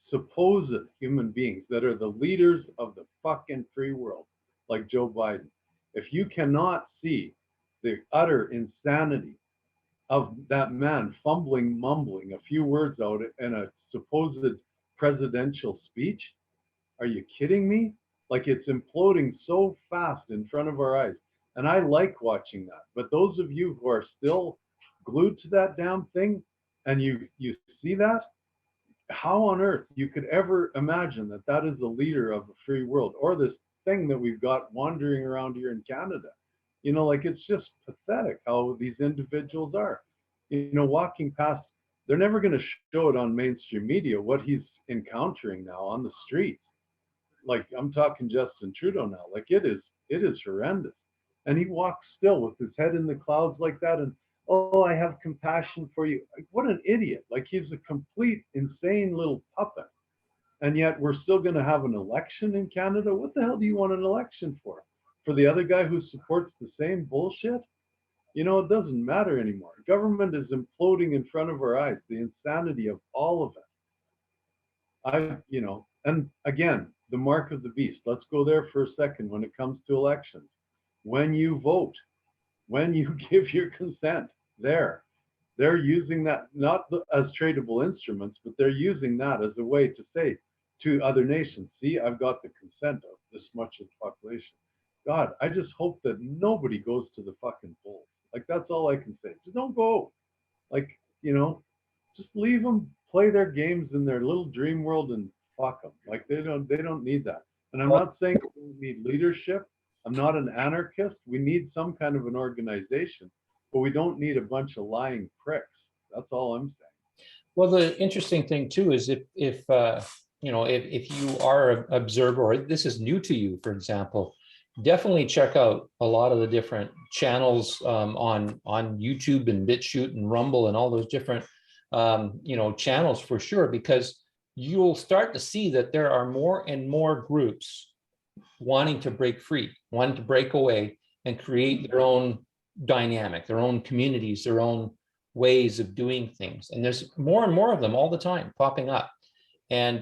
supposed human beings that are the leaders of the fucking free world, like Joe Biden. If you cannot see the utter insanity of that man mumbling a few words out in a supposed presidential speech, are you kidding me? Like, it's imploding so fast in front of our eyes. And I like watching that. But those of you who are still glued to that damn thing, and you see that, how on earth you could ever imagine that that is the leader of a free world, or this thing that we've got wandering around here in Canada? Like, it's just pathetic how these individuals are, walking past. They're never going to show it on mainstream media, what he's encountering now on the streets. Like, I'm talking Justin Trudeau now. Like, it is horrendous. And he walks still with his head in the clouds like that. And, oh, I have compassion for you. Like, what an idiot. Like, he's a complete insane little puppet. And yet we're still going to have an election in Canada. What the hell do you want an election for? For the other guy who supports the same bullshit? It doesn't matter anymore. Government is imploding in front of our eyes. The insanity of all of it. And again, the mark of the beast. Let's go there for a second when it comes to elections. When you vote, when you give your consent, they're using that not as tradable instruments, but they're using that as a way to say to other nations, see, I've got the consent of this much of the population. God, I just hope that nobody goes to the fucking polls. Like, that's all I can say. Just don't go. Like, just leave them play their games in their little dream world and fuck them. Like, they don't need that. And I'm not saying we need leadership. I'm not an anarchist. We need some kind of an organization, but we don't need a bunch of lying pricks. That's all I'm saying. Well, the interesting thing too is if you are an observer, or this is new to you, for example, definitely check out a lot of the different channels on YouTube and BitChute and Rumble and all those different channels, for sure, because you'll start to see that there are more and more groups wanting to break free, wanting to break away and create their own dynamic, their own communities, their own ways of doing things. And there's more and more of them all the time popping up. And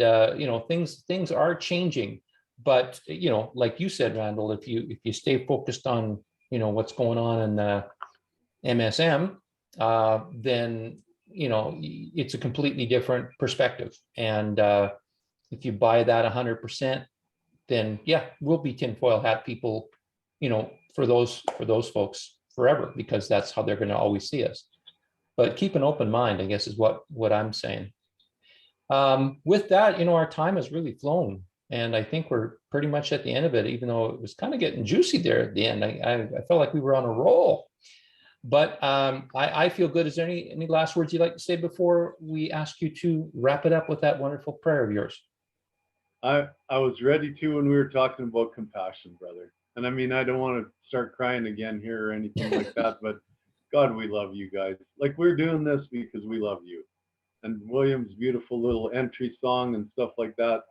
things are changing. But like you said, Randall, if you stay focused on what's going on in MSM, then it's a completely different perspective. And if you buy that 100%, then yeah, we'll be tinfoil hat people, for those folks forever, because that's how they're going to always see us. But keep an open mind, I guess, is what I'm saying. With that, our time has really flown, and I think we're pretty much at the end of it, even though it was kind of getting juicy there at the end. I felt like we were on a roll. But I feel good. Is there any last words you'd like to say before we ask you to wrap it up with that wonderful prayer of yours? I was ready to when we were talking about compassion, brother. And I mean, I don't want to start crying again here or anything like that, but God, we love you guys. Like, we're doing this because we love you. And William's beautiful little entry song and stuff like that,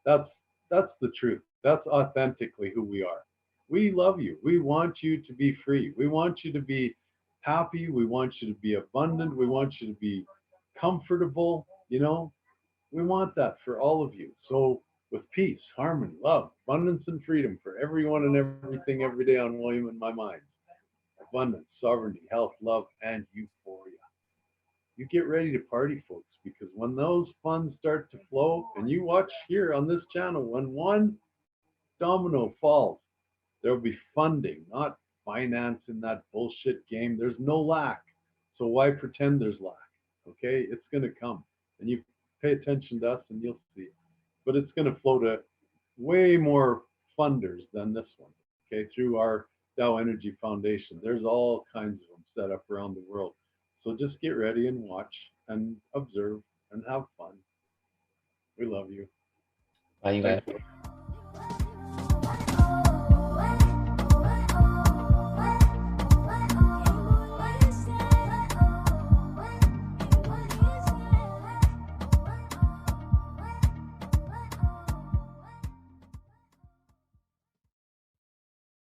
that's the truth. That's authentically who we are. We love you. We want you to be free. We want you to be happy. We want you to be abundant. We want you to be comfortable. We want that for all of you. So with peace, harmony, love, abundance, and freedom for everyone and everything every day on William and my mind. Abundance, sovereignty, health, love, and euphoria. You get ready to party, folks, because when those funds start to flow, and you watch here on this channel, when one domino falls, there'll be funding, not finance in that bullshit game. There's no lack. So why pretend there's lack? Okay, it's going to come. And you pay attention to us and you'll see it. But it's going to flow to way more funders than this one. Okay, through our Dow Energy Foundation. There's all kinds of them set up around the world. So just get ready and watch and observe and have fun. We love you. You Thanks. got